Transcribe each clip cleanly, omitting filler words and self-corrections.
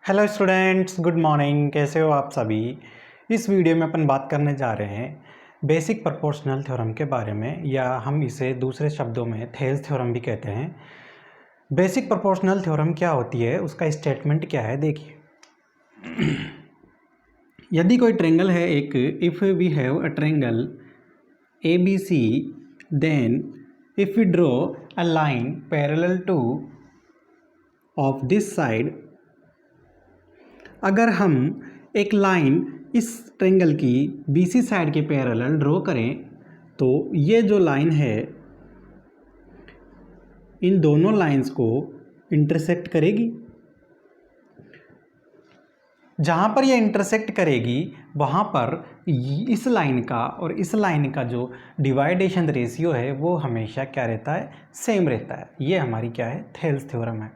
Hello students, good morning. कैसे हो आप सभी। इस वीडियो में अपन बात करने जा रहे हैं बेसिक प्रोपोर्शनल थ्योरम के बारे में, या हम इसे दूसरे शब्दों में थेल्स थ्योरम भी कहते हैं। बेसिक प्रोपोर्शनल थ्योरम क्या होती है, उसका स्टेटमेंट क्या है, देखिए। यदि कोई ट्रेंगल है एक, if we have a triangle A B C, then if we draw a line parallel to of this side, अगर हम एक लाइन इस ट्रेंगल की बीसी साइड के पैरेलल ड्रॉ करें तो ये जो लाइन है इन दोनों लाइंस को इंटरसेक्ट करेगी। जहाँ पर ये इंटरसेक्ट करेगी वहाँ पर इस लाइन का और इस लाइन का जो डिवाइडेशन रेशियो है वो हमेशा क्या रहता है, सेम रहता है। ये हमारी क्या है, थेल्स थ्योरम है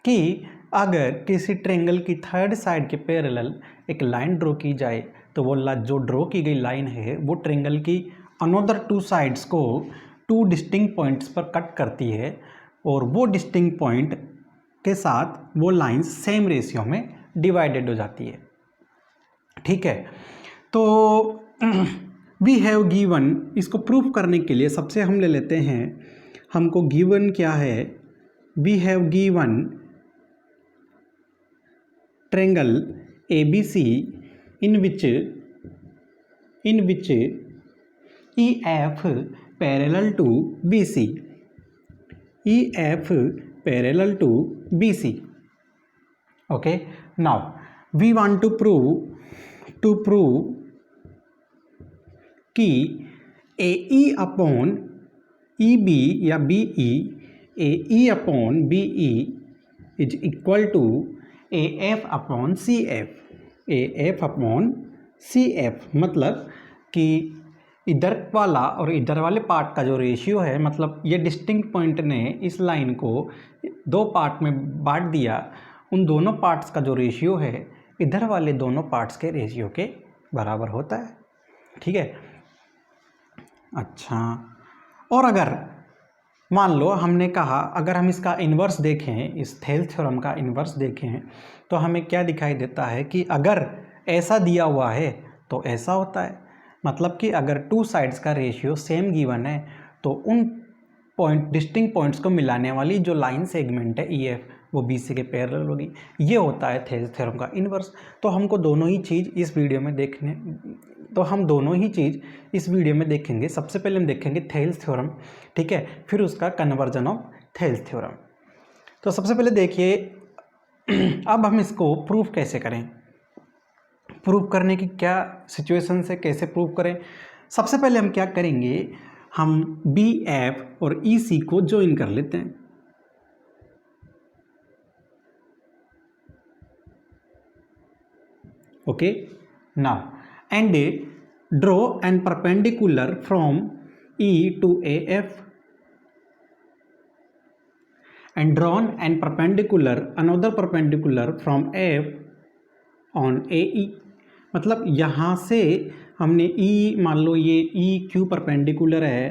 कि अगर किसी ट्रेंगल की थर्ड साइड के पैरेलल एक लाइन ड्रॉ की जाए तो वो जो ड्रॉ की गई लाइन है वो ट्रेंगल की अनदर टू साइड्स को टू डिस्टिंक्ट पॉइंट्स पर कट करती है, और वो डिस्टिंक्ट पॉइंट के साथ वो लाइंस सेम रेशियो में डिवाइडेड हो जाती है। ठीक है, तो वी हैव गिवन, इसको प्रूफ करने के लिए सबसे हम ले लेते हैं, हमको गिवन क्या है, we have given triangle ABC in which EF parallel to BC, EF parallel to BC. Okay, now we want to prove कि AE upon EB या BE, AE upon BE is equal to AF upon CF, AF upon CF, मतलब कि इधर वाला और इधर वाले part का जो रेशियो है, मतलब ये डिस्टिंक्ट पॉइंट ने इस लाइन को दो पार्ट में बांट दिया, उन दोनों पार्ट्स का जो रेशियो है इधर वाले दोनों पार्ट्स के रेशियो के बराबर होता है। ठीक है, अच्छा, और अगर मान लो हमने कहा, अगर हम इसका इन्वर्स देखें, इस थेल्स थ्योरम का इन्वर्स देखें तो हमें क्या दिखाई देता है कि अगर ऐसा दिया हुआ है तो ऐसा होता है। मतलब कि अगर टू साइड्स का रेशियो सेम गिवन है तो उन डिस्टिंक्ट पॉइंट्स को मिलाने वाली जो लाइन सेगमेंट है EF वो BC के पैरेलल होगी। ये होता है थेल्स थ्योरम का इन्वर्स। तो हमको दोनों ही चीज़ इस वीडियो में देखेंगे। सबसे पहले हम देखेंगे थेल्स थ्योरम, ठीक है, फिर उसका कन्वर्जन ऑफ थेल्स थ्योरम। तो सबसे पहले देखिए, अब हम इसको प्रूफ कैसे करें, प्रूफ करने की क्या सिचुएशन से कैसे प्रूफ करें। सबसे पहले हम क्या करेंगे, हम BF और EC को ज्वाइन कर लेते हैं। Okay, now and draw an perpendicular from E to AF and drawn and perpendicular another perpendicular from F on AE। मतलब यहाँ से हमने E, मान लो ये EQ परपेंडिकुलर है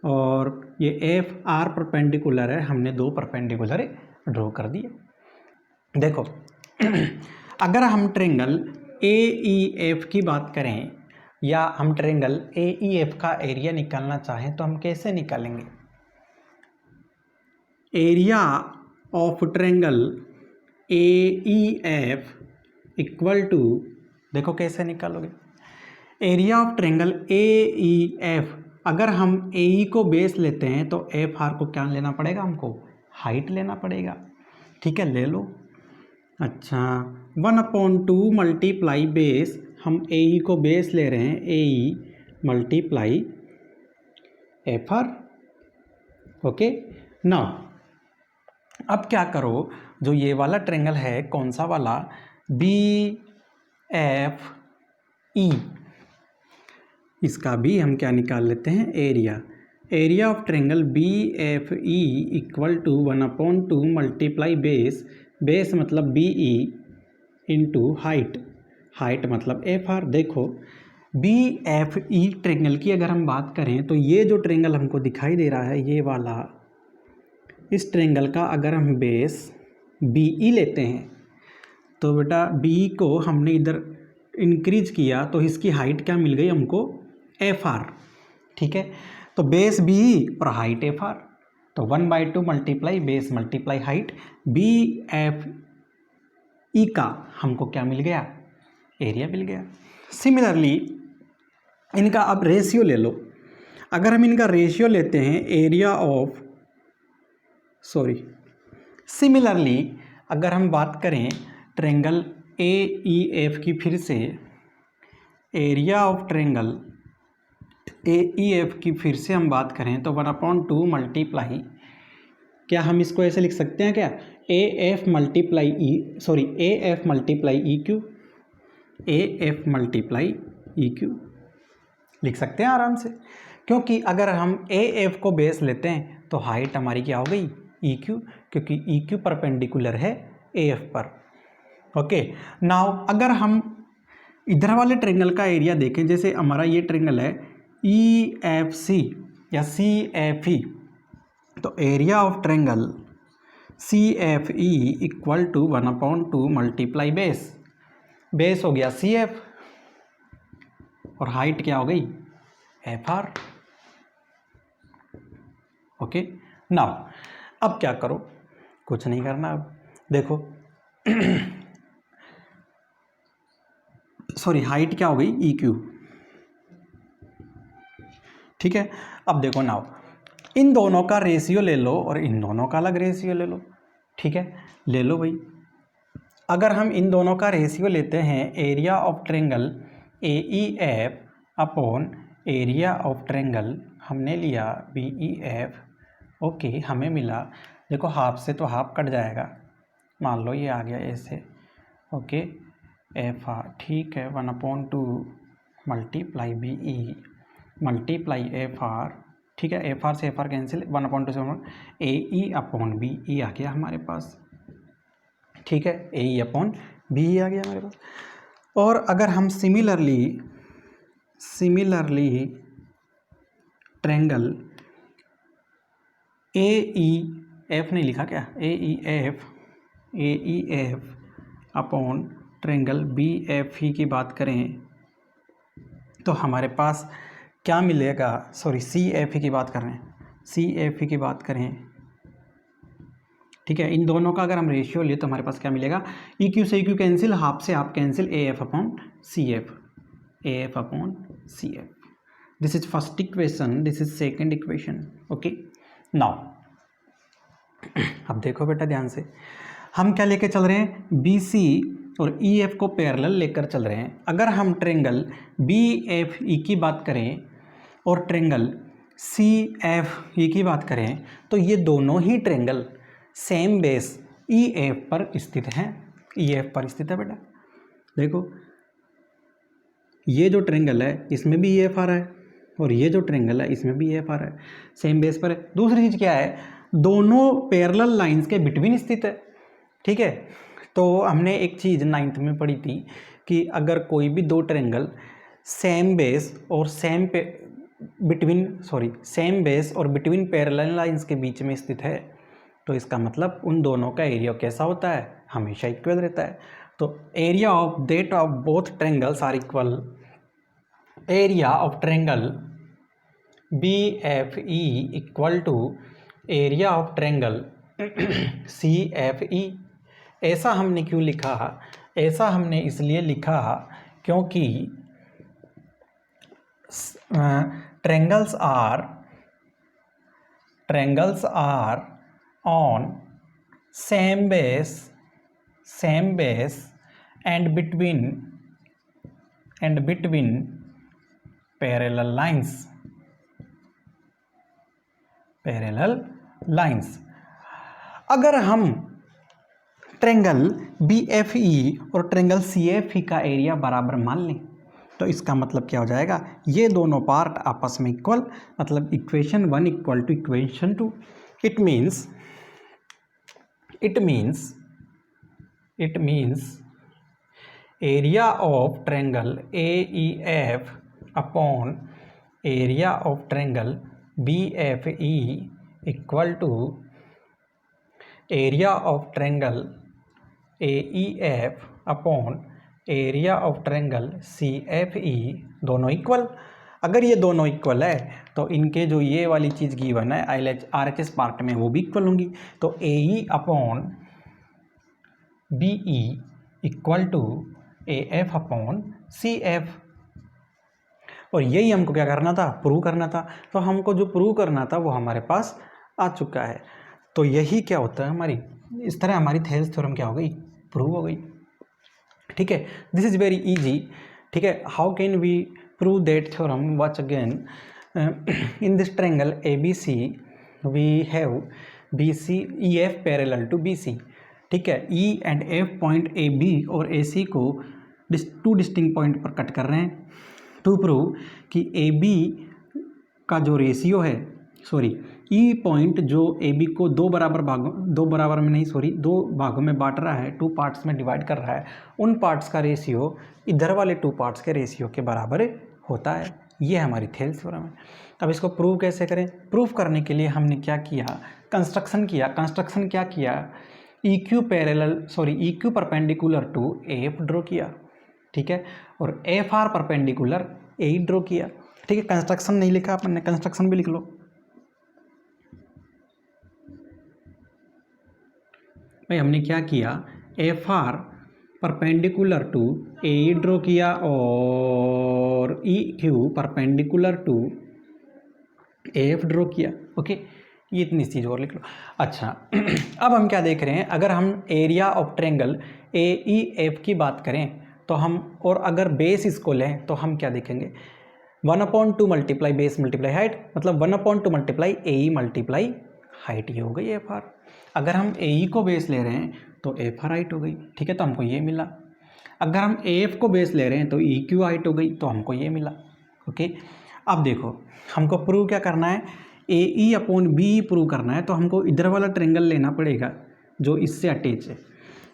और ये FR परपेंडिकुलर है, हमने दो परपेंडिकुलर ड्रॉ कर दिए। देखो, अगर हम ट्रेंगल AEF की बात करें या हम ट्रेंगल AEF का एरिया निकालना चाहें तो हम कैसे निकालेंगे। Area of triangle AEF equal to, देखो कैसे निकालोगे, एरिया ऑफ ट्रेंगल AEF, अगर हम AE को बेस लेते हैं तो FR को क्या लेना पड़ेगा, हमको हाइट लेना पड़ेगा। ठीक है, ले लो। अच्छा, 1/2 मल्टीप्लाई बेस, हम AE को बेस ले रहे हैं, AE multiply FR। Okay, now अब क्या करो, जो ये वाला ट्रेंगल है, कौन सा वाला, BFE, इसका भी हम क्या निकाल लेते हैं, area. Area of triangle BFE equal to 1/2 multiply base, base मतलब BE इंटू हाइट, हाइट मतलब FR। देखो, BFE ट्रेंगल की अगर हम बात करें तो ये जो ट्रेंगल हमको दिखाई दे रहा है, ये वाला, इस ट्रेंगल का अगर हम बेस BE लेते हैं तो बेटा बी को हमने इधर इंक्रीज किया तो इसकी हाइट क्या मिल गई हमको, एफ आर। ठीक है, तो बेस बी और हाइट एफ आर, तो 1/2 multiply base multiply height, B F E का हमको क्या मिल गया, एरिया मिल गया। सिमिलरली इनका अब रेशियो ले लो। अगर हम इनका रेशियो लेते हैं एरिया ऑफ सिमिलरली अगर हम बात करें ट्रेंगल ए ई एफ की, फिर से area of triangle A E F की फिर से हम बात करें तो 1/2 मल्टीप्लाई, क्या हम इसको ऐसे लिख सकते हैं क्या, A F multiply E Q, A F multiply E Q लिख सकते हैं आराम से, क्योंकि अगर हम ए एफ को बेस लेते हैं तो हाइट हमारी क्या हो गई, ई क्यू, क्योंकि ई क्यू परपेंडिकुलर है ए एफ पर। ओके, नाउ अगर हम इधर वाले ट्रेंगल का एरिया देखें, जैसे हमारा ये ट्रेंगल है ई एफ सी या सी एफ ई, तो area of triangle C F E equal to 1/2 multiply base हो गया सी एफ और हाइट क्या हो गई, एफ आर। ओके, नाउ अब क्या करो, कुछ नहीं करना। अब देखो हाइट क्या हो गई, ई क्यू। ठीक है, अब देखो नाउ इन दोनों का रेशियो ले लो और इन दोनों का अलग रेशियो ले लो। ठीक है, ले लो भाई। अगर हम इन दोनों का रेशियो लेते हैं area of triangle A E F upon area of triangle, हमने लिया बी ई एफ। ओके, हमें मिला, देखो हाफ से तो हाफ कट जाएगा, मान लो ये आ गया ऐसे। ओके, एफ आर, ठीक है, 1/2 multiply B E multiply F R. ठीक है, एफ आर से एफ आर कैंसिल, 1/2 से ए ई अपॉन बी ई आ गया हमारे पास। ठीक है, ए ई अपॉन बी ई आ गया हमारे पास। और अगर हम similarly triangle A E F नहीं लिखा क्या, A E F upon triangle B F E की बात करें तो हमारे पास क्या मिलेगा, सी एफ ई की बात कर रहे हैं, सी एफ ई की बात करें। ठीक है, इन दोनों का अगर हम रेशियो लिए तो हमारे पास क्या मिलेगा, ई क्यू से ई क्यू कैंसिल, हाफ से half cancel, A F upon C F, A F upon C F. This is first equation, this is second equation. Okay, now अब देखो बेटा ध्यान से, हम क्या लेके चल रहे हैं, बी सी और ई एफ को पैरेलल लेकर चल रहे हैं। अगर हम ट्रेंगल बी एफ ई की बात करें और ट्रेंगल सी एफ ई की बात करें तो ये दोनों ही triangle same base E F पर स्थित हैं, ई एफ पर स्थित है बेटा। देखो ये जो ट्रेंगल है इसमें भी ई एफ आ रहा है और ये जो ट्रेंगल है इसमें भी ई एफ आ रहा है, सेम बेस पर है। दूसरी चीज़ क्या है, दोनों पैरेलल लाइंस के बिटवीन स्थित है। ठीक है, तो हमने एक चीज़ 9th में पढ़ी थी कि अगर कोई भी दो ट्रेंगल सेम बेस और सेम बेस और बिटवीन पैरेलल लाइंस के बीच में स्थित है तो इसका मतलब उन दोनों का एरिया कैसा होता है, हमेशा इक्वल रहता है। तो area of that of both triangles are equal, area of triangle B F E equal to area of triangle C F E. ऐसा हमने क्यों लिखा, ऐसा हमने इसलिए लिखा क्योंकि triangles are on same base and between parallel lines. अगर हम ट्रेंगल बी एफ ई और ट्रेंगल सी एफ ई का एरिया बराबर मान लें तो इसका मतलब क्या हो जाएगा, ये दोनों पार्ट आपस में इक्वल, मतलब equation 1 equal to equation 2। It means area of triangle A E F upon area of triangle B F E equal to area of triangle A E F upon area of triangle C F E दोनों equal. अगर ये दोनों equal है तो इनके जो ये वाली चीज़ गिवन है आर एच एस पार्ट में वो भी इक्वल होंगी। तो A E upon B E equal to A F upon C F. और यही हमको क्या करना था, प्रूव करना था। तो हमको जो प्रूव करना था वो हमारे पास आ चुका है। तो यही क्या होता है हमारी, इस तरह हमारी थेल्स थ्योरम क्या हो गई, प्रूव हो गई। ठीक है, दिस इज वेरी इजी। ठीक है, how can we prove that theorem, watch again. In this triangle A B C we have B C E F parallel to B C. ठीक है, E and F point A B और A C को two distinct point पर cut कर रहे हैं to prove कि A B का जो रेशियो है, सॉरी ई पॉइंट जो ए बी को दो भागों में बांट रहा है, टू पार्ट्स में डिवाइड कर रहा है, उन पार्ट्स का रेशियो इधर वाले टू पार्ट्स के रेशियो के बराबर होता है। ये हमारी थेल्स थ्योरम है। अब इसको प्रूव कैसे करें? प्रूव करने के लिए हमने क्या किया, कंस्ट्रक्शन किया। कंस्ट्रक्शन क्या किया, E Q perpendicular to F draw किया। ठीक है, और F R perpendicular A draw किया। ठीक है, कंस्ट्रक्शन नहीं लिखा अपन ने, कंस्ट्रक्शन भी लिख लो भाई। हमने क्या किया, F R perpendicular to A draw किया और E Q perpendicular to F draw किया। ओके, ये इतनी चीज़ और लिख लो। अच्छा अब हम क्या देख रहे हैं, अगर हम area of triangle A E F की बात करें तो हम, और अगर बेस इसको लें तो हम क्या देखेंगे, 1/2 मल्टीप्लाई बेस मल्टीप्लाई हाइट, मतलब 1/2 मल्टीप्लाई ए ई मल्टीप्लाई हाइट, ये हो गई एफ आर। अगर हम ए ई को बेस ले रहे हैं तो एफ आर हाइट हो गई। ठीक है, तो हमको ये मिला। अगर हम ए एफ को बेस ले रहे हैं तो ई क्यू हाइट हो गई, तो हमको ये मिला। ओके, अब देखो हमको प्रूव क्या करना है, A E upon B E prove करना है। तो हमको इधर वाला ट्रायंगल लेना पड़ेगा जो इससे अटैच है।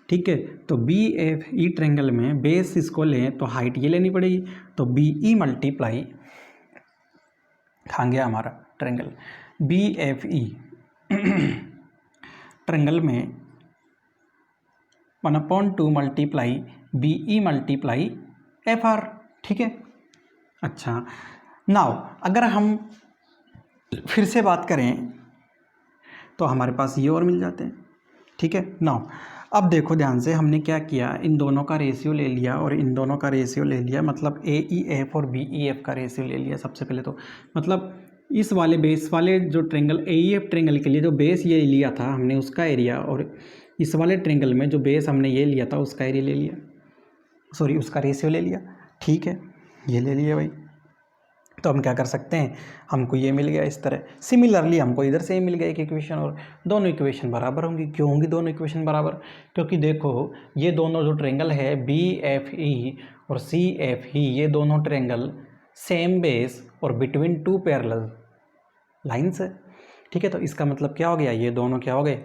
ठीक है, तो बी एफ ई ट्रायंगल में बेस इसको लें तो हाइट ये लेनी पड़ेगी। तो बी ई मल्टीप्लाई, कहाँ गया हमारा triangle, B F E triangle में 1/2 multiply B E multiply F R. ठीक है, अच्छा नाउ अगर हम फिर से बात करें तो हमारे पास ये और मिल जाते हैं। ठीक है, नाउ अब देखो ध्यान से, हमने क्या किया, इन दोनों का रेशियो ले लिया और इन दोनों का रेशियो ले लिया, मतलब ए ई एफ और बी ई एफ का रेशियो ले लिया सबसे पहले। तो मतलब इस वाले बेस वाले जो triangle A E F triangle के लिए जो बेस ये लिया था हमने उसका एरिया, और इस वाले ट्रायंगल में जो बेस हमने ये लिया था उसका एरिया ले लिया, सॉरी उसका रेशियो ले लिया। ठीक है, ये ले लिया भाई। तो हम क्या कर सकते हैं, हमको ये मिल गया इस तरह। सिमिलरली हमको इधर से ही मिल गया एक इक्वेशन, और दोनों इक्वेशन बराबर होंगी। क्यों होंगी दोनों इक्वेशन बराबर? क्योंकि देखो ये दोनों जो ट्रायंगल है बी एफ ई और सी एफ ई, ये दोनों ट्रायंगल सेम बेस और बिटवीन टू पैरेलल लाइन्स है। ठीक है, तो इसका मतलब क्या हो गया, ये दोनों क्या हो गए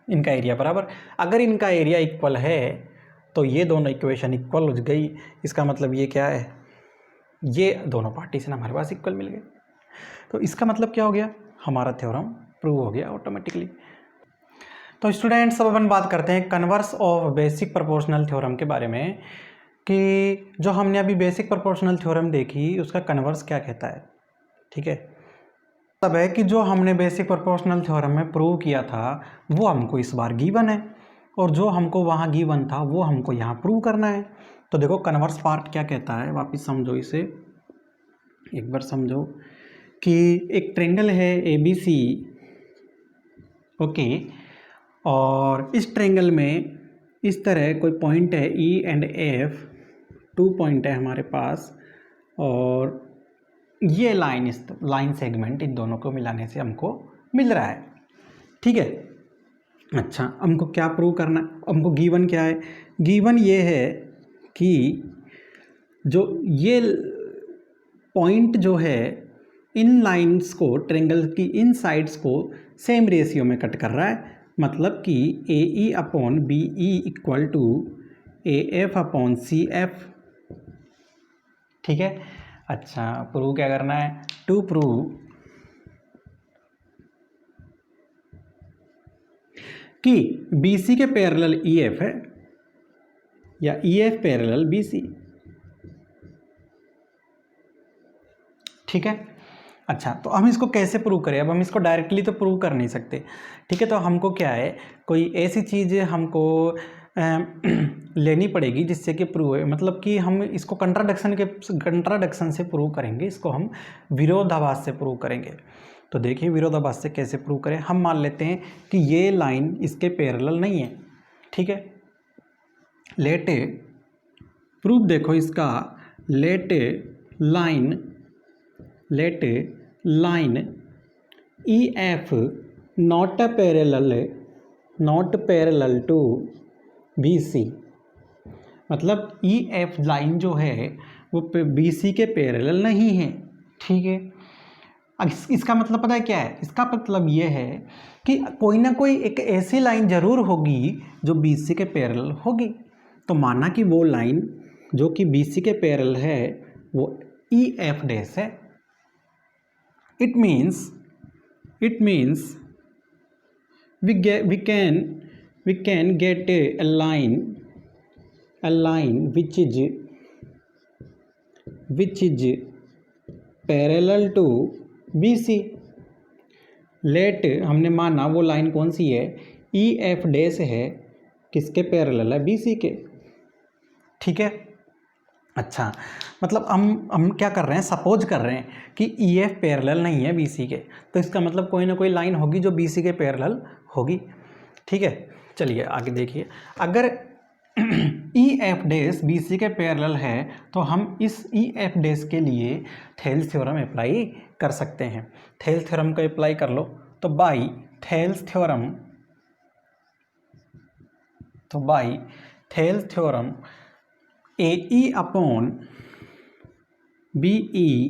इनका एरिया बराबर। अगर इनका एरिया इक्वल है तो ये दोनों इक्वेशन इक्वल हो गई। इसका मतलब ये क्या है, ये दोनों पार्टीशन हमारे पास इक्वल मिल गए। तो इसका मतलब क्या हो गया, हमारा थ्योरम प्रूव हो गया ऑटोमेटिकली। तो स्टूडेंट्स अब अपन बात करते हैं converse of basic proportional theorem के बारे में, कि जो हमने अभी बेसिक प्रोपोर्शनल थ्योरम देखी उसका कन्वर्स क्या कहता है। ठीक है, तब है कि जो हमने बेसिक प्रोपोर्शनल थ्योरम में प्रूव किया था वो हमको इस बार गिवन है, और जो हमको वहाँ गिवन था वो हमको यहाँ प्रूव करना है। तो देखो कन्वर्स पार्ट क्या कहता है, वापस समझो इसे एक बार, समझो कि एक ट्रायंगल है ए बी सी। ओके, और इस ट्रायंगल में इस तरह कोई पॉइंट है E and F, two point है हमारे पास, और ये लाइन, इस लाइन सेगमेंट इन दोनों को मिलाने से हमको मिल रहा है। ठीक है, अच्छा हमको क्या प्रूव करना है, हमको गिवन क्या है, गिवन ये है कि जो ये पॉइंट जो है इन लाइंस को, ट्रायंगल की इन साइड्स को सेम रेशियो में कट कर रहा है। मतलब कि A E upon B E equal to A F upon C F. ठीक है, अच्छा प्रूव क्या करना है, टू प्रूव कि BC के पैरेलल EF है या EF पैरेलल BC। ठीक है। अच्छा, तो हम इसको कैसे प्रूव करें? अब हम इसको डायरेक्टली तो प्रूव कर नहीं सकते। ठीक है, तो हमको क्या है, कोई ऐसी चीज़ हमको लेनी पड़ेगी जिससे कि प्रूव है, मतलब कि हम इसको कंट्राडिक्शन से प्रूव करेंगे, इसको हम विरोधाभास से प्रूव करेंगे। तो देखिए विरोधाभास से कैसे प्रूव करें। हम मान लेते हैं कि ये लाइन इसके पैरेलल नहीं है। ठीक है, लेट ए प्रूफ देखो इसका, let a line EF not parallel to BC। मतलब EF लाइन जो है वो BC के पैरेलल नहीं है। ठीक है, अब इसका मतलब पता है क्या है? इसका मतलब ये है कि कोई ना कोई एक ऐसी लाइन जरूर होगी जो BC के पैरेलल होगी। तो माना कि वो लाइन जो कि BC के पैरेलल है वो EF डैश है। It means we can get a line which is parallel to BC। Let हमने माना वो लाइन कौन सी है, EF डैश है, किसके पैरेलल है, BC के। ठीक है। अच्छा, मतलब हम क्या कर रहे हैं, सपोज कर रहे हैं कि EF पैरेलल नहीं है BC के, तो इसका मतलब कोई ना कोई लाइन होगी जो BC के पैरेलल होगी। ठीक है, चलिए आगे देखिए। अगर EF डैश BC के पैरेलल है तो हम इस EF डैश के लिए थेल्स थ्योरम अप्लाई कर सकते हैं। थेल्स थ्योरम को अप्लाई कर लो तो by Thales theorem AE upon BE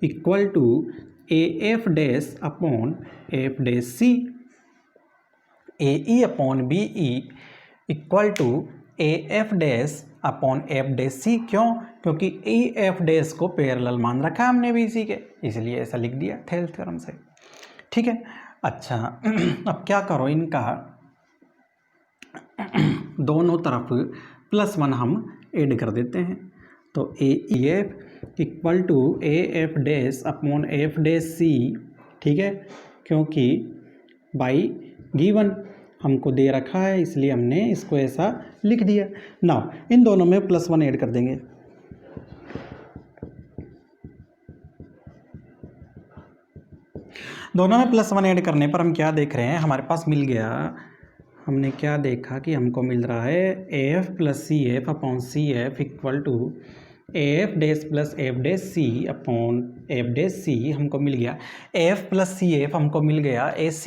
equal to AF dash upon F dash C। AE upon BE equal to AF dash upon F dash C। क्यों? क्योंकि EF dash को पैरेलल मान रखा है हमने BC के, इसलिए ऐसा लिख दिया थेल्स थ्योरम से। ठीक है। अच्छा, अब क्या करो, इनका दोनों तरफ +1 हम ऐड कर देते हैं। तो EF equal to AF dash upon F dash C। ठीक है, क्योंकि बाई गिवन हमको दे रखा है इसलिए हमने इसको ऐसा लिख दिया। नाउ इन दोनों में +1 ऐड कर देंगे। दोनों में +1 ऐड करने पर हम क्या देख रहे हैं, हमारे पास मिल गया, हमने क्या देखा कि हमको मिल रहा है AF plus CF upon CF equal to AF dash plus F dash C upon F dash C। हमको मिल गया AF प्लस CF, हमको मिल गया AC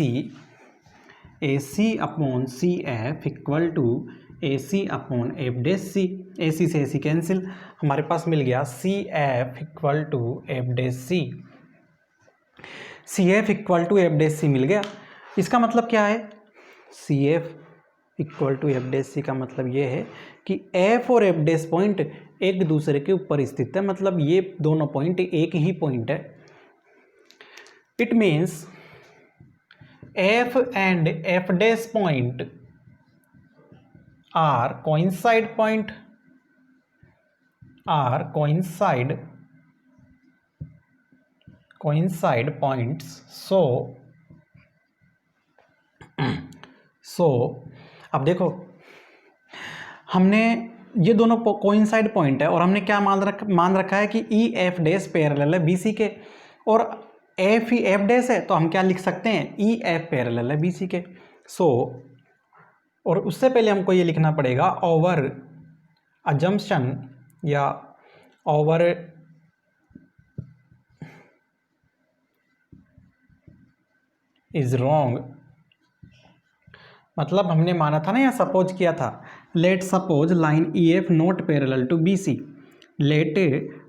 upon CF equal to AC upon F dash C। AC से AC cancel, हमारे पास मिल गया CF equal to F dash C। CF equal to F dash C मिल गया। इसका मतलब क्या है, CF equal to F dash C का मतलब ये है कि F और F डैश पॉइंट एक दूसरे के ऊपर स्थित है, मतलब ये दोनों पॉइंट एक ही पॉइंट है। It means F and F dash point are coincide point, are coincide points। so अब देखो, हमने ये दोनों कोइंसाइड पॉइंट है और हमने क्या मान रखा है कि EF डैश पैरेलल है BC के, और F डैश है तो हम क्या लिख सकते हैं, EF पैरेलल है BC के। और उससे पहले हमको ये लिखना पड़ेगा ओवर अजम्पशन या ओवर इज रॉन्ग। मतलब हमने माना था ना या सपोज किया था, let suppose line EF not parallel to BC, let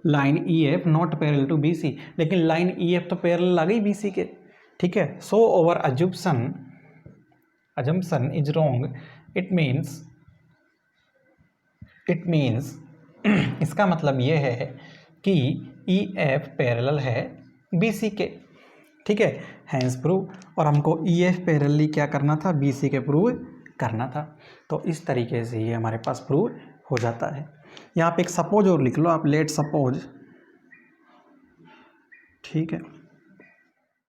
line EF not parallel to BC, लेकिन लाइन EF तो पैरेलल आ गई BC के। ठीक है, so our assumption is wrong. It means इसका मतलब ये है कि EF पैरेलल है BC के। ठीक है, हैंस प्रूव, और हमको EF पैरेलली क्या करना था, BC के प्रूव करना था। तो इस तरीके से ये हमारे पास प्रूव हो जाता है। यहाँ पे एक सपोज और लिख लो आप, लेट सपोज, ठीक है।